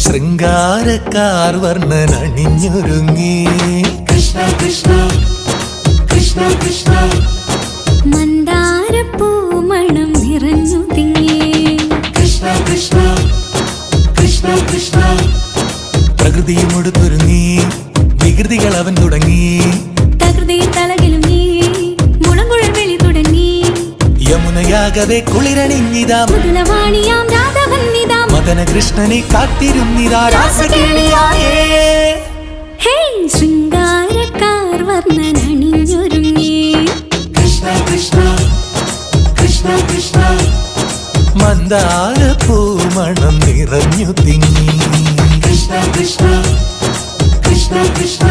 ശൃംഗാരക്കാർ വർണ്ണൻ അണിഞ്ഞൊരുങ്ങി. കൃഷ്ണ കൃഷ്ണ കൃഷ്ണ കൃഷ്ണ മന്ദാരപ്പൂമണം നിറഞ്ഞു തിങ്ങി. കൃഷ്ണ കൃഷ്ണ കൃഷ്ണ കൃഷ്ണ പ്രകൃതിയും ഒടുത്തൊരുങ്ങി, വികൃതികൾ അവൻ തുടങ്ങി. തകൃതിയിൽ തലകിലും നീ മുളങ്കുഴൽ വിളി തുടങ്ങി. യമുനയാകവെ കുളിരണിഞ്ഞിതാ, മൃദുലവാണിയാം രാധവന്നിതാ, മദന കൃഷ്ണനെ കാത്തിരുന്നിതാ രാസകേളിയായേ. ഹേ ശൃംഗാരക്കാർ വർണ്ണൻ അണിഞ്ഞൊരുങ്ങി. കൃഷ്ണ കൃഷ്ണ കൃഷ്ണ കൃഷ്ണ മന്ദാരപ്പൂമണം നിറഞ്ഞു തിങ്ങി. കൃഷ്ണ കൃഷ്ണ കൃഷ്ണ കൃഷ്ണ